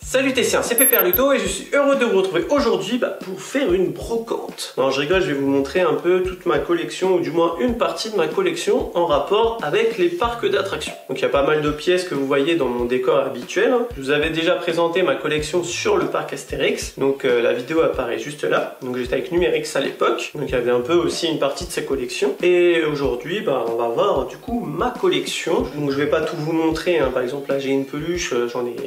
Salut Tessien, c'est Pépère Ludo et je suis heureux de vous retrouver aujourd'hui pour faire une brocante. Non, je rigole, je vais vous montrer un peu toute ma collection, ou du moins une partie de ma collection en rapport avec les parcs d'attractions. Donc il y a pas mal de pièces que vous voyez dans mon décor habituel. Je vous avais déjà présenté ma collection sur le parc Astérix, donc la vidéo apparaît juste là. Donc j'étais avec Numérix à l'époque, donc il y avait un peu aussi une partie de sa collection. Et aujourd'hui, on va voir du coup ma collection. Donc je vais pas tout vous montrer, hein. Par exemple là j'ai une peluche,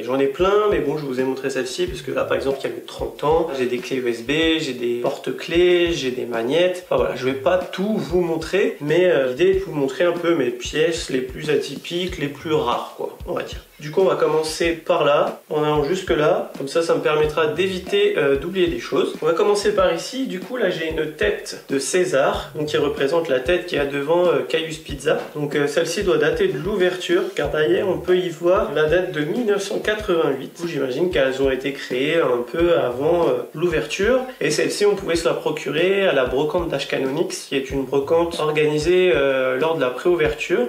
j'en ai plein, mais bon, je vous ai montré celle-ci parce que là par exemple il y a eu 30 ans, j'ai des clés USB, j'ai des porte-clés, j'ai des magnettes. Enfin voilà, je vais pas tout vous montrer, mais l'idée est de vous montrer un peu mes pièces les plus atypiques, les plus rares quoi, on va dire. Du coup on va commencer par là, en allant jusque là, comme ça me permettra d'éviter d'oublier des choses. On va commencer par ici, du coup là j'ai une tête de César, donc qui représente la tête qui a devant Caius Pizza. Donc celle-ci doit dater de l'ouverture, car derrière on peut y voir la date de 1988. J'imagine qu'elles ont été créées un peu avant l'ouverture, et celle-ci on pouvait se la procurer à la brocante d'Ashcanonix, qui est une brocante organisée lors de la préouverture.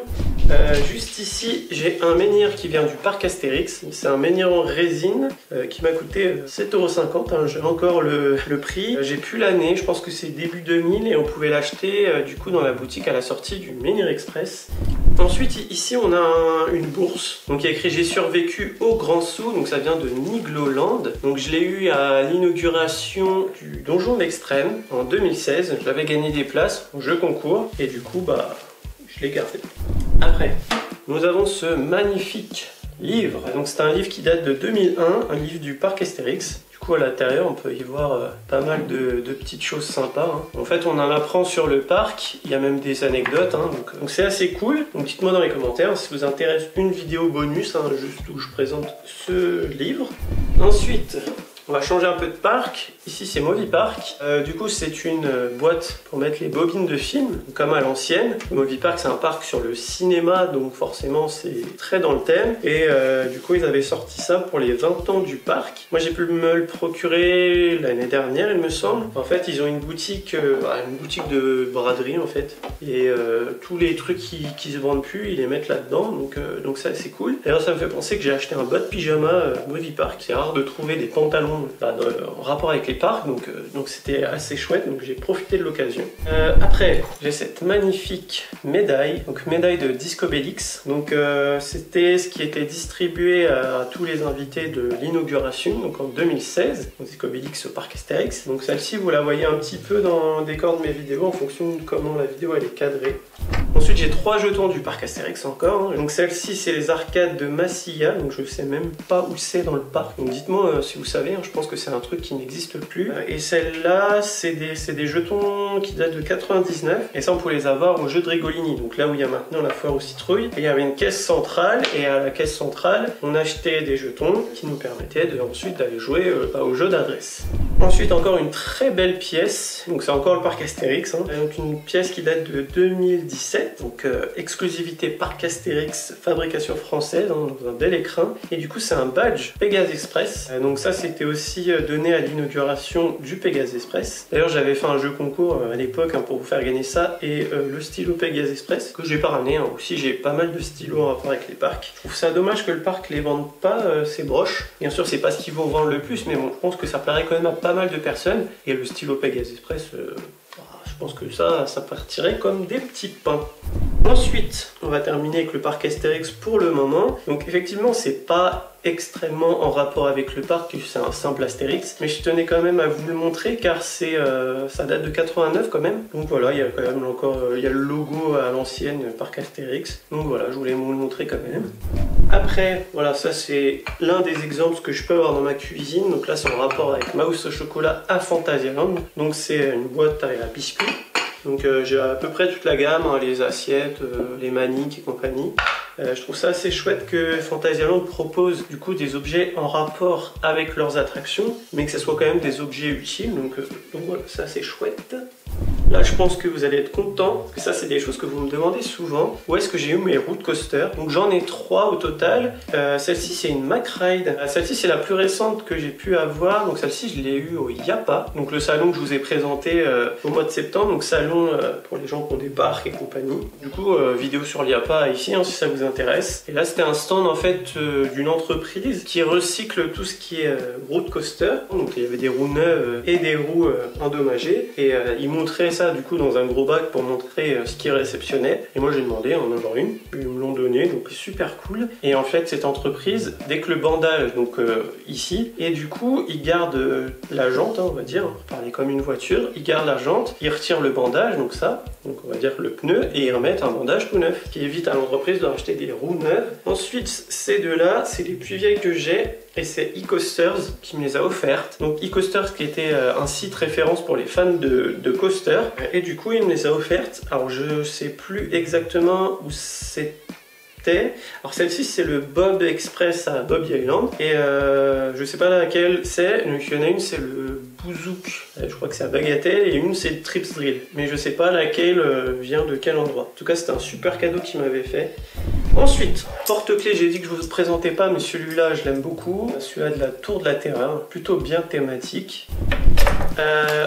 Juste ici j'ai un menhir qui vient du parc Astérix, c'est un menhir en résine qui m'a coûté 7,50 €, hein, j'ai encore le prix, j'ai plus l'année, je pense que c'est début 2000 et on pouvait l'acheter du coup dans la boutique à la sortie du Menhir Express. Ensuite ici on a une bourse, donc il y a écrit j'ai survécu au grand saut, donc ça vient de Nigloland. Donc je l'ai eu à l'inauguration du Donjon d'Extrême en 2016, j'avais gagné des places au jeu concours et du coup je l'ai gardé. Après nous avons ce magnifique livre, donc c'est un livre qui date de 2001, un livre du parc Astérix. Du coup à l'intérieur on peut y voir pas mal de petites choses sympas, hein. En fait on en apprend sur le parc, il y a même des anecdotes, hein, donc c'est assez cool. Donc dites-moi dans les commentaires si vous intéresse une vidéo bonus, hein, juste où je présente ce livre. Ensuite on va changer un peu de parc. Ici c'est Movipark. Du coup c'est une boîte pour mettre les bobines de films, comme à l'ancienne. Movipark c'est un parc sur le cinéma, donc forcément c'est très dans le thème. Et du coup ils avaient sorti ça pour les 20 ans du parc. Moi j'ai pu me le procurer l'année dernière il me semble. En fait ils ont une boutique de braderie en fait. Et tous les trucs qui se vendent plus, ils les mettent là-dedans. Donc ça c'est cool. D'ailleurs ça me fait penser que j'ai acheté un bas de pyjama Movipark. C'est rare de trouver des pantalons en rapport avec les parcs, donc c'était assez chouette, donc j'ai profité de l'occasion. Après j'ai cette magnifique médaille, donc médaille de Discobélix. Donc c'était ce qui était distribué à tous les invités de l'inauguration, donc en 2016, donc Discobélix au parc Astérix. Donc celle-ci vous la voyez un petit peu dans le décor de mes vidéos en fonction de comment la vidéo elle est cadrée. Ensuite j'ai 3 jetons du parc Astérix encore, hein. Donc celle-ci c'est les arcades de Massilia, donc je sais même pas où c'est dans le parc, donc dites-moi si vous savez, hein, je pense que c'est un truc qui n'existe plus. Et celle-là c'est des jetons qui datent de 99, et ça on pouvait les avoir au jeu de Rigolini, donc là où il y a maintenant la foire aux citrouilles. Et il y avait une caisse centrale, et à la caisse centrale on achetait des jetons qui nous permettaient ensuite d'aller jouer au jeu d'adresse. Ensuite encore une très belle pièce, donc c'est encore le parc Astérix, hein. Donc une pièce qui date de 2017, donc exclusivité parc Astérix, fabrication française, hein, dans un bel écrin. Et du coup c'est un badge Pégase Express, donc ça c'était aussi donné à l'inauguration du Pégase Express. D'ailleurs j'avais fait un jeu concours à l'époque, hein, pour vous faire gagner ça et le stylo Pégase Express, que j'ai pas ramené, hein. Aussi j'ai pas mal de stylos en rapport avec les parcs. Je trouve ça dommage que le parc les vende pas, ces broches. Bien sûr c'est pas ce qu'ils vont vendre le plus, mais bon je pense que ça plairait quand même à pas mal de personnes, et le stylo Pégase Express, je pense que ça partirait comme des petits pains. Ensuite, on va terminer avec le parc Astérix pour le moment. Donc effectivement, c'est pas extrêmement en rapport avec le parc, c'est un simple Astérix, mais je tenais quand même à vous le montrer car ça date de 89 quand même. Donc voilà, il y a quand même encore il y a le logo à l'ancienne parc Astérix. Donc voilà, je voulais vous le montrer quand même. Après, voilà, ça c'est l'un des exemples que je peux avoir dans ma cuisine. Donc là, c'est en rapport avec ma housse au chocolat à Phantasialand. Donc c'est une boîte à biscuits. Donc j'ai à peu près toute la gamme, hein, les assiettes, les maniques et compagnie. Je trouve ça assez chouette que Phantasialand propose du coup des objets en rapport avec leurs attractions, mais que ce soit quand même des objets utiles, donc voilà, ça c'est chouette. Là je pense que vous allez être content, parce que ça c'est des choses que vous me demandez souvent. Où est-ce que j'ai eu mes routes coaster? Donc j'en ai 3 au total. Celle-ci c'est une MacRide. Celle-ci c'est la plus récente que j'ai pu avoir. Donc celle-ci je l'ai eu au YAPA. Donc le salon que je vous ai présenté au mois de septembre. Donc salon pour les gens qui ont des parcs et compagnie. Du coup vidéo sur l'YAPA ici hein, si ça vous intéresse. Et là c'était un stand en fait d'une entreprise qui recycle tout ce qui est route coaster. Donc il y avait des roues neuves et des roues endommagées. Et ils montraient ça du coup dans un gros bac pour montrer ce qu'ils réceptionnaient. Et moi j'ai demandé en avoir une, ils me l'ont donné, donc super cool. Et en fait cette entreprise, dès que le bandage, donc ici, et du coup ils gardent la jante, hein, on va dire, pour parler comme une voiture, ils gardent la jante, ils retirent le bandage, donc ça, donc on va dire le pneu, et ils remettent un bandage tout neuf, qui évite à l'entreprise de racheter des roues neuves. Ensuite ces deux-là, c'est les plus vieilles que j'ai, et c'est eCoasters qui me les a offertes. Donc eCoasters qui était un site référence pour les fans de coaster, et du coup il me les a offertes. Alors je sais plus exactement où c'était. Alors celle-ci c'est le Bob Express à Bob Island, et je sais pas laquelle c'est. Donc il y en a une c'est le Bouzouk, je crois que c'est à Bagatelle, et une c'est le Trips Drill, mais je sais pas laquelle vient de quel endroit. En tout cas c'était un super cadeau qu'il m'avait fait. Ensuite, porte-clés, j'ai dit que je vous le présentais pas, mais celui-là je l'aime beaucoup. Celui-là de la Tour de la Terreur, plutôt bien thématique.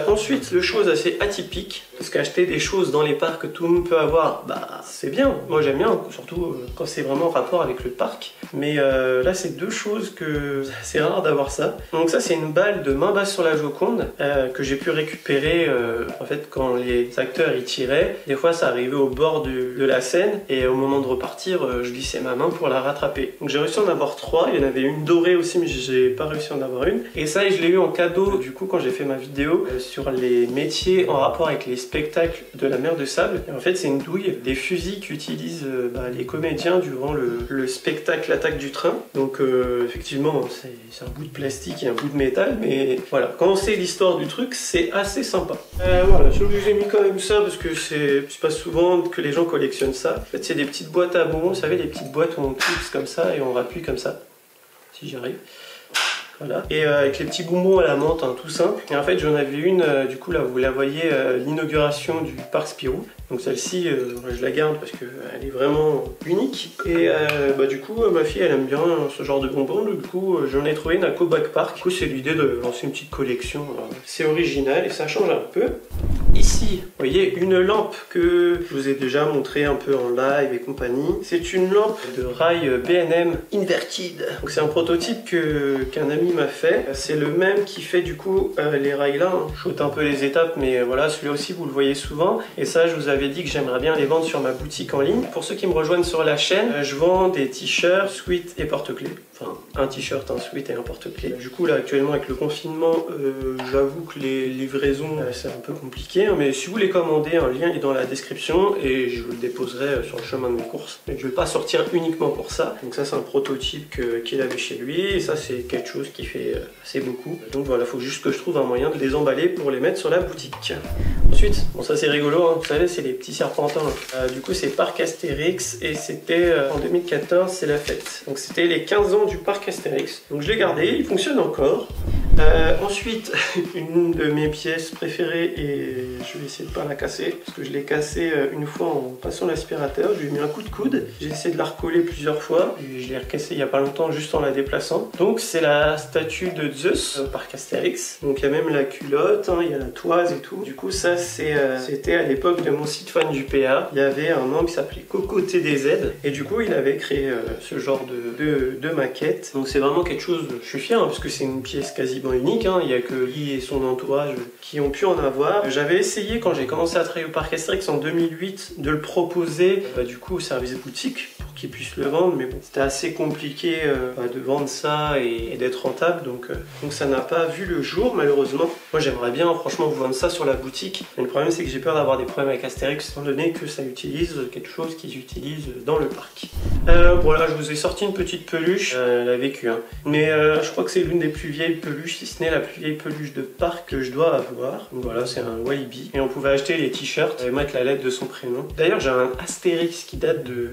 Ensuite, le chose assez atypique, parce qu'acheter des choses dans les parcs tout le monde peut avoir, bah c'est bien, moi j'aime bien, surtout quand c'est vraiment en rapport avec le parc. Mais là c'est deux choses que c'est rare d'avoir ça. Donc ça c'est une balle de main basse sur la Joconde que j'ai pu récupérer en fait quand les acteurs y tiraient. Des fois ça arrivait au bord de la scène et au moment de repartir je glissais ma main pour la rattraper. Donc j'ai réussi à en avoir 3, il y en avait une dorée aussi mais j'ai pas réussi à en avoir une. Et ça je l'ai eu en cadeau du coup quand j'ai fait ma vidéo sur les métiers en rapport avec les spectacles de la mer de Sable. Et en fait c'est une douille, des fusils qu'utilisent les comédiens durant le spectacle L'attaque du train. Donc effectivement c'est un bout de plastique et un bout de métal, mais voilà, quand on sait l'histoire du truc c'est assez sympa. Voilà, je vous ai mis quand même ça parce que c'est pas souvent que les gens collectionnent ça. En fait c'est des petites boîtes à bonbons, vous savez les petites boîtes où on clipse comme ça et on rappuie comme ça, si j'y arrive. Voilà. Et avec les petits bonbons à la menthe, hein, tout simple. Et en fait j'en avais une, du coup là vous la voyez, l'inauguration du parc Spirou. Donc celle-ci, je la garde parce qu'elle est vraiment unique. Et du coup ma fille elle aime bien ce genre de bonbons. Du coup j'en ai trouvé une à Cobac Park. Du coup c'est l'idée de lancer une petite collection. C'est original et ça change un peu. Ici, vous voyez une lampe que je vous ai déjà montré un peu en live et compagnie. C'est une lampe de rail B&M Inverted. Donc c'est un prototype qu'un ami m'a fait. C'est le même qui fait du coup les rails là. Je saute un peu les étapes, mais voilà, celui-là aussi vous le voyez souvent. Et ça, je vous avais dit que j'aimerais bien les vendre sur ma boutique en ligne. Pour ceux qui me rejoignent sur la chaîne, je vends des t-shirts, sweats et porte-clés. Enfin, un t-shirt, un sweat et un porte-clés. Du coup, là, actuellement, avec le confinement, j'avoue que les livraisons, c'est un peu compliqué. Mais si vous les commandez, un lien est dans la description et je vous le déposerai sur le chemin de mes courses. Mais je ne vais pas sortir uniquement pour ça. Donc ça, c'est un prototype qu'il avait chez lui. Et ça, c'est quelque chose qui fait assez beaucoup. Donc voilà, il faut juste que je trouve un moyen de les emballer pour les mettre sur la boutique. Ensuite, bon ça c'est rigolo, hein. Vous savez, c'est les petits serpentins. Du coup, c'est Parc Astérix et c'était en 2014, c'est la fête. Donc c'était les 15 ans du Parc Astérix. Donc je l'ai gardé, il fonctionne encore. Ensuite, une de mes pièces préférées, et je vais essayer de ne pas la casser, parce que je l'ai cassée une fois en passant l'aspirateur, je lui ai mis un coup de coude, j'ai essayé de la recoller plusieurs fois, et je l'ai recassée il n'y a pas longtemps juste en la déplaçant. Donc c'est la statue de Zeus au Parc Astérix, donc il y a même la culotte, hein, il y a la toise et tout. Du coup ça c'était à l'époque de mon site fan du PA, il y avait un homme qui s'appelait Coco TDZ, et du coup il avait créé ce genre de maquette. Donc c'est vraiment quelque chose, je suis fier, hein, parce que c'est une pièce quasiment unique, hein. Il n'y a que lui et son entourage qui ont pu en avoir. J'avais essayé quand j'ai commencé à travailler au Parc Astérix en 2008 de le proposer du coup au service boutique pour qu'ils puissent le vendre, mais bon, c'était assez compliqué de vendre ça et d'être rentable, donc ça n'a pas vu le jour malheureusement. Moi j'aimerais bien franchement vous vendre ça sur la boutique, mais le problème c'est que j'ai peur d'avoir des problèmes avec Astérix étant donné que ça utilise quelque chose qu'ils utilisent dans le parc. Voilà, je vous ai sorti une petite peluche, elle a vécu, hein. Mais je crois que c'est l'une des plus vieilles peluches, si ce n'est la plus vieille peluche de parc que je dois avoir. Donc voilà, c'est un Walibi. Et on pouvait acheter les t-shirts et mettre la lettre de son prénom. D'ailleurs, j'ai un Astérix qui date de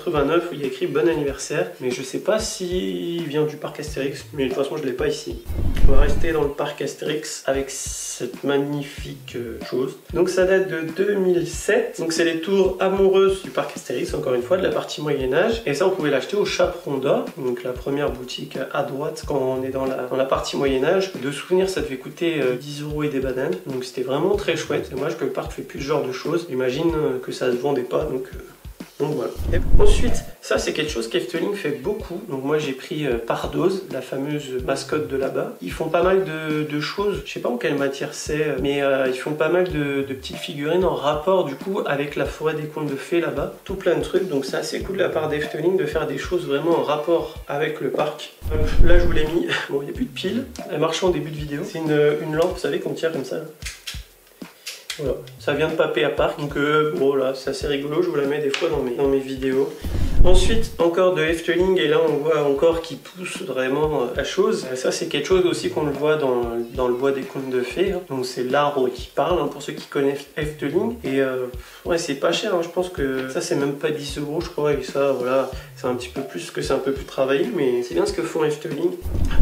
89 où il y a écrit bon anniversaire, mais je sais pas s'il vient du parc Astérix, mais de toute façon je l'ai pas ici. On va rester dans le parc Astérix avec cette magnifique chose. Donc ça date de 2007, donc c'est les tours amoureuses du parc Astérix, encore une fois, de la partie Moyen-Âge, et ça on pouvait l'acheter au Chaperon d'Or, donc la première boutique à droite quand on est dans la partie Moyen-Âge. De souvenir, ça devait coûter 10 € et des bananes, donc c'était vraiment très chouette. C'est dommage que le parc fait plus ce genre de choses. J'imagine que ça se vendait pas, donc voilà. Et ensuite, ça c'est quelque chose qu'Efteling fait beaucoup. Donc moi j'ai pris Pardose, la fameuse mascotte de là-bas. Ils font pas mal de choses, je sais pas en quelle matière c'est, mais ils font pas mal de petites figurines en rapport du coup avec la forêt des contes de fées là-bas. Tout plein de trucs, donc c'est assez cool de la part d'Efteling de faire des choses vraiment en rapport avec le parc. Là je vous l'ai mis, bon il n'y a plus de pile, elle marchait en début de vidéo. C'est une lampe, vous savez, qu'on tire comme ça. Voilà, ça vient de Papé à Parc, donc bon là c'est assez rigolo, je vous la mets des fois dans mes vidéos. Ensuite, encore de Efteling, et là on voit encore qui pousse vraiment la chose. Ça c'est quelque chose aussi qu'on le voit dans le bois des contes de fées, hein. Donc c'est l'arbre qui parle, hein, pour ceux qui connaissent Efteling. Et ouais, c'est pas cher, hein. Je pense que ça c'est même pas 10 € je crois, et ça voilà, c'est un petit peu plus, que c'est un peu plus travaillé, mais c'est bien ce que font Efteling.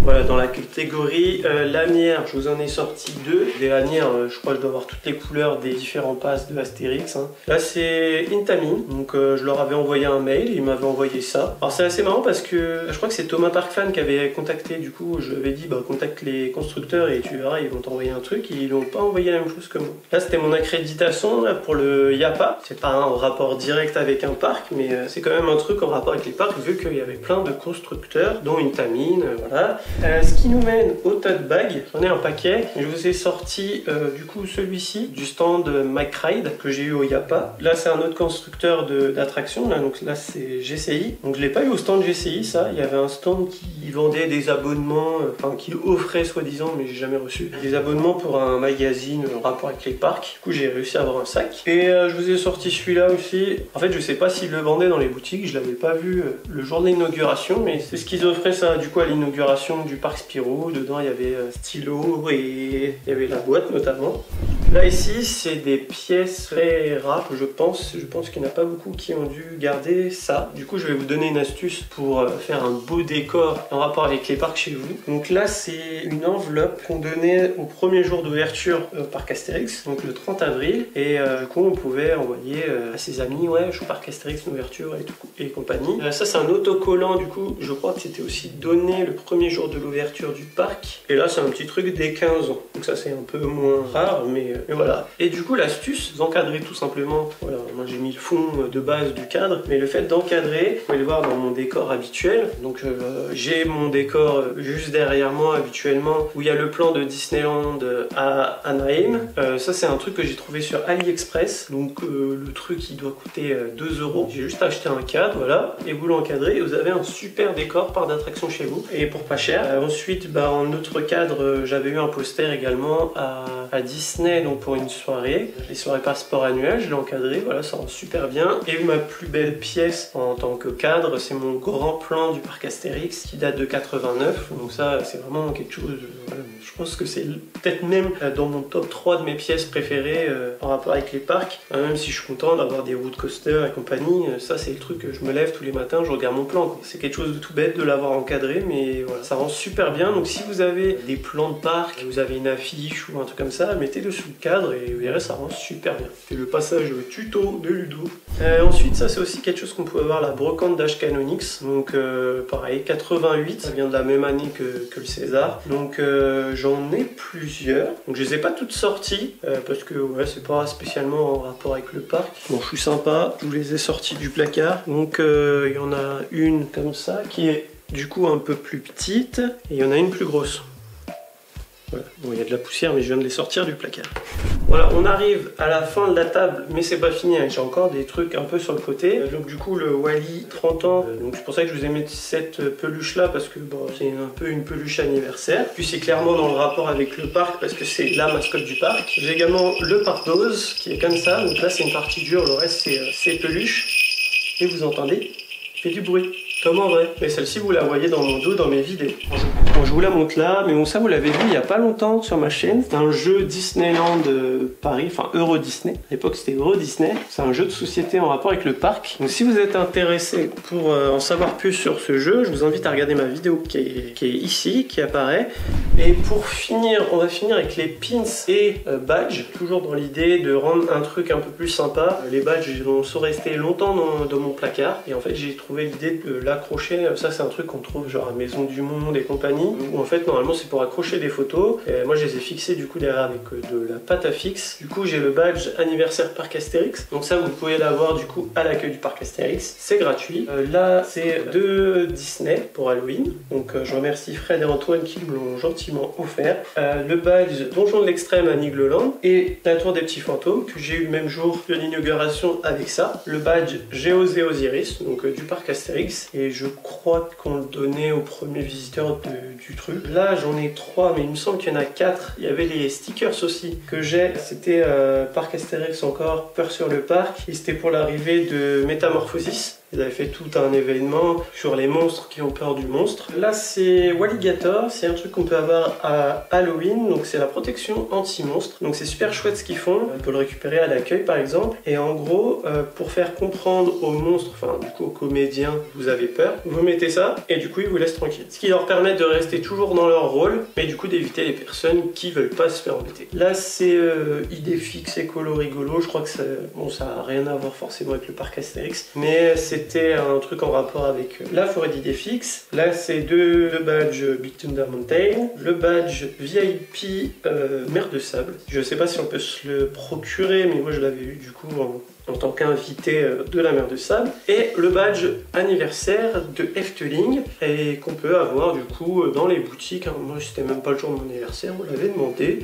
Voilà, dans la catégorie lanière, je vous en ai sorti 2. Des lanières, je crois que je dois avoir toutes les couleurs des différents passes de Astérix, hein. Là c'est Intamin, donc je leur avais envoyé un mail, ils m'avaient envoyé ça. Alors c'est assez marrant parce que je crois que c'est Thomas Parkfan qui avait contacté, du coup je lui avais dit bah contacte les constructeurs et tu verras, ils vont t'envoyer un truc, et ils n'ont pas envoyé la même chose que moi. Là c'était mon accréditation là, pour le Yapa. C'est pas un rapport direct avec un parc, mais c'est quand même un truc en rapport avec les parcs, vu qu'il y avait plein de constructeurs, dont Intamin, voilà. Ce qui nous mène au tote bag. J'en ai un paquet, je vous ai sorti du coup celui-ci du stand McRide que j'ai eu au Yapa. Là c'est un autre constructeur d'attractions, donc là c'est GCI. Donc je l'ai pas eu au stand GCI, ça. Il y avait un stand qui vendait des abonnements, enfin qui offrait soi-disant, mais j'ai jamais reçu, des abonnements pour un magazine en rapport avec les parcs. Du coup j'ai réussi à avoir un sac. Et je vous ai sorti celui-là aussi. En fait je sais pas s'ils le vendaient dans les boutiques, je l'avais pas vu le jour de l'inauguration, mais c'est ce qu'ils offraient ça du coup à l'inauguration du parc Spirou. Dedans il y avait stylo et il y avait la boîte notamment. Là ici c'est des pièces très rares, je pense qu'il n'y en a pas beaucoup qui ont dû garder ça. Du coup je vais vous donner une astuce pour faire un beau décor en rapport avec les parcs chez vous. Donc là c'est une enveloppe qu'on donnait au premier jour d'ouverture au parc Astérix, donc le 30 avril, et du coup on pouvait envoyer à ses amis, ouais je suis au parc Astérix, une ouverture et compagnie. Ça c'est un autocollant, du coup je crois que c'était aussi donné le premier jour de l'ouverture du parc, et là c'est un petit truc des 15 ans, donc ça c'est un peu moins rare, mais voilà. Et du coup l'astuce, vous encadrez tout simplement, voilà, moi j'ai mis le fond de base du cadre, mais le fait d'encadrer, vous pouvez le voir dans mon décor habituel, donc j'ai mon décor juste derrière moi habituellement, où il y a le plan de Disneyland à Anaheim. Ça c'est un truc que j'ai trouvé sur AliExpress, donc le truc il doit coûter 2 €. J'ai juste acheté un cadre, voilà, et vous l'encadrez, et vous avez un super décor par d'attraction chez vous, et pour pas cher. Ensuite, en autre cadre, j'avais eu un poster également à Disney, donc pour une soirée, les soirées passeport annuelles, je l'ai encadré, voilà, ça rend super bien. Et ma plus belle pièce en tant que cadre, c'est mon grand plan du parc Astérix qui date de 89, donc ça c'est vraiment quelque chose, voilà, je pense que c'est peut-être même dans mon top 3 de mes pièces préférées en rapport avec les parcs, même si je suis content d'avoir des road coasters et compagnie, ça c'est le truc que je me lève tous les matins, je regarde mon plan, c'est quelque chose de tout bête de l'avoir encadré, mais voilà, ça rend super bien. Donc si vous avez des plans de parc, vous avez une affiche ou un truc comme ça, mettez-le sous le cadre et vous verrez, ça rend super bien. C'est le passage tuto de Ludo. Ensuite, ça c'est aussi quelque chose qu'on peut avoir, la brocante d'H Canonix, donc pareil, 88, ça vient de la même année que le César, donc j'en ai plusieurs, donc je les ai pas toutes sorties, parce que ouais, c'est pas spécialement en rapport avec le parc. Bon, je suis sympa, je vous les ai sorties du placard, donc il y en a une comme ça, qui est du coup un peu plus petite, et il y en a une plus grosse. Voilà. Bon, il y a de la poussière, mais je viens de les sortir du placard. Voilà, on arrive à la fin de la table, mais c'est pas fini, hein. J'ai encore des trucs un peu sur le côté. Donc du coup, le Wally 30 ans, donc c'est pour ça que je vous ai mis cette peluche là, parce que bon, c'est un peu une peluche anniversaire. Puis c'est clairement dans le rapport avec le parc, parce que c'est la mascotte du parc. J'ai également le Pardose, qui est comme ça, donc là c'est une partie dure, le reste c'est peluche. Et vous entendez, il fait du bruit, comme en vrai. Mais celle-ci, vous la voyez dans mon dos, dans mes vidéos. Bon, je vous la montre là, mais bon, ça vous l'avez vu il n'y a pas longtemps sur ma chaîne. C'est un jeu Disneyland Paris, enfin Euro Disney. À l'époque c'était Euro Disney. C'est un jeu de société en rapport avec le parc. Donc si vous êtes intéressé pour en savoir plus sur ce jeu, je vous invite à regarder ma vidéo qui est ici, qui apparaît. Et pour finir, on va finir avec les pins et badges. Toujours dans l'idée de rendre un truc un peu plus sympa. Les badges sont restés longtemps dans mon placard. Et en fait j'ai trouvé l'idée de l'accrocher. Ça c'est un truc qu'on trouve genre à Maison du Monde et compagnie. Où en fait normalement c'est pour accrocher des photos. Et moi je les ai fixés du coup derrière avec de la pâte à fixe. Du coup j'ai le badge anniversaire Parc Astérix. Donc ça vous pouvez l'avoir du coup à l'accueil du Parc Astérix. C'est gratuit. Là c'est de Disney pour Halloween. Donc je remercie Fred et Antoine qui me l'ont gentiment offert. Le badge Donjon de l'Extrême à Nigloland et la Tour des Petits Fantômes que j'ai eu le même jour de l'inauguration avec ça. Le badge Géos et Osiris donc du Parc Astérix. Et je crois qu'on le donnait aux premiers visiteurs du truc. Là j'en ai 3 mais il me semble qu'il y en a 4. Il y avait les stickers aussi que j'ai. C'était Parc Astérix encore, Peur sur le parc. Et c'était pour l'arrivée de Métamorphosis. Ils avaient fait tout un événement sur les monstres qui ont peur du monstre. Là c'est Walligator, c'est un truc qu'on peut avoir à Halloween, donc c'est la protection anti-monstre. Donc c'est super chouette ce qu'ils font, on peut le récupérer à l'accueil par exemple. Et en gros, pour faire comprendre aux monstres, enfin du coup aux comédiens, vous avez peur, vous mettez ça et du coup ils vous laissent tranquille. Ce qui leur permet de rester toujours dans leur rôle, mais du coup d'éviter les personnes qui veulent pas se faire embêter. Là c'est idée fixe, écolo, rigolo, je crois que ça, bon, ça a rien à voir forcément avec le parc Astérix, mais c'était un truc en rapport avec la forêt d'idées fixes. Là c'est le badge Big Thunder Mountain, le badge VIP Mer de Sable. Je sais pas si on peut se le procurer, mais moi je l'avais eu du coup en tant qu'invité de la Mer de Sable, et le badge anniversaire de Efteling et qu'on peut avoir du coup dans les boutiques. Moi c'était même pas le jour de mon anniversaire, on l'avait demandé.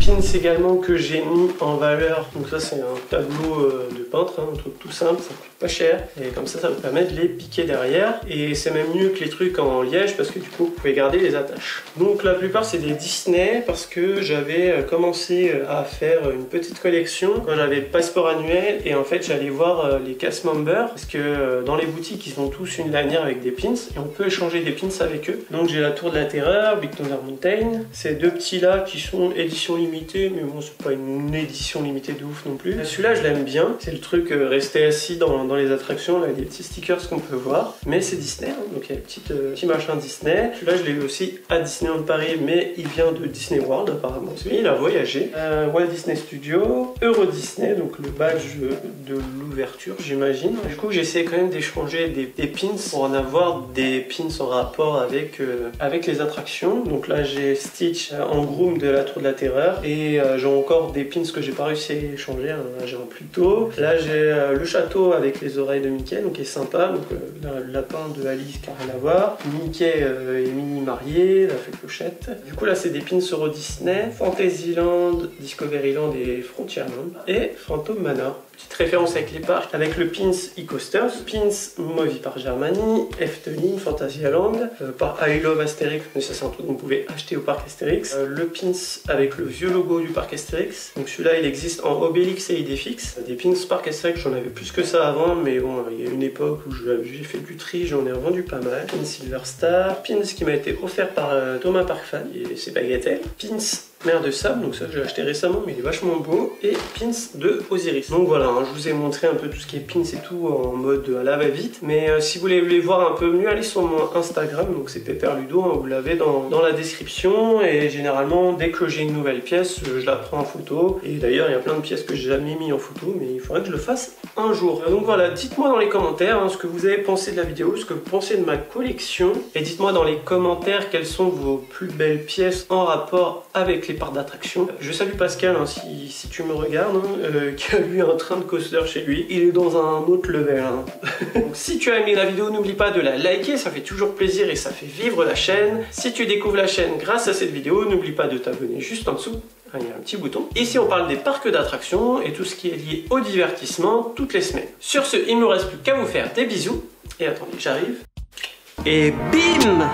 Pins également que j'ai mis en valeur, donc ça c'est un tableau de peintre, un truc tout simple, ça coûte pas cher et comme ça vous permet de les piquer derrière et c'est même mieux que les trucs en liège parce que du coup vous pouvez garder les attaches. Donc la plupart c'est des Disney parce que j'avais commencé à faire une petite collection quand j'avais le passeport annuel et en fait j'allais voir les cast members parce que dans les boutiques ils ont tous une lanière avec des pins et on peut échanger des pins avec eux. Donc j'ai la Tour de la Terreur, Big Thunder Mountain, ces deux petits là qui sont édition limitée mais bon c'est pas une édition limitée de ouf non plus. Celui-là je l'aime bien, c'est le truc rester assis dans les attractions, là, les petits stickers qu'on peut voir, mais c'est Disney, hein, donc il y a un petit machin Disney. Celui-là je l'ai eu aussi à Disneyland Paris mais il vient de Disney World apparemment, il a voyagé. Walt Disney Studio, Euro Disney, donc le badge de l'ouverture j'imagine. Du coup j'essaie quand même d'échanger des pins pour en avoir des pins en rapport avec les attractions. Donc là j'ai Stitch en groom de la Tour de la Terreur et j'ai encore des pins que j'ai pas réussi à échanger, hein. J'ai un plus tôt. Là j'ai le château avec les oreilles de Mickey, donc qui est sympa, donc le lapin de Alice qui a rien à voir. Mickey et Minnie mariés, la fée clochette. Du coup là c'est des pins Euro Disney, Fantasyland, Discoveryland et Frontierland et Phantom Manor. Petite référence avec les parcs, avec le pins e-coasters, pins Movie Park Germany, Efteling, Fantasyland, par I Love Astérix, mais ça c'est un truc qu'on pouvait acheter au parc Astérix. Le pins avec le vieux logo du parc Astérix, donc celui-là il existe en Obélix et idée fixe. Des pins parc Astérix j'en avais plus que ça avant, mais bon il y a une époque où j'ai fait du tri, j'en ai revendu pas mal. Pins Silver Star, pins qui m'a été offert par Thomas Parkfan et ses bagatelles, pins Mer de Sable, donc ça je l'ai acheté récemment mais il est vachement beau, et pins de Osiris. Donc voilà, hein, je vous ai montré un peu tout ce qui est pins et tout en mode à la va-vite, mais si vous voulez les voir un peu mieux, allez sur mon Instagram, donc c'est Pépère Ludo, hein, vous l'avez dans la description, et généralement dès que j'ai une nouvelle pièce, je la prends en photo, et d'ailleurs il y a plein de pièces que j'ai jamais mis en photo, mais il faudrait que je le fasse un jour. Donc voilà, dites-moi dans les commentaires hein, ce que vous avez pensé de la vidéo, ce que vous pensez de ma collection, et dites-moi dans les commentaires quelles sont vos plus belles pièces en rapport avec les parcs d'attraction. Je salue Pascal hein, si tu me regardes, hein, qui a lui un train de coaster chez lui. Il est dans un autre level. Hein. Donc si tu as aimé la vidéo, n'oublie pas de la liker, ça fait toujours plaisir et ça fait vivre la chaîne. Si tu découvres la chaîne grâce à cette vidéo, n'oublie pas de t'abonner juste en dessous. Il y a un petit bouton. Ici on parle des parcs d'attractions et tout ce qui est lié au divertissement toutes les semaines. Sur ce, il ne me reste plus qu'à vous faire des bisous. Et attendez, j'arrive. Et bim!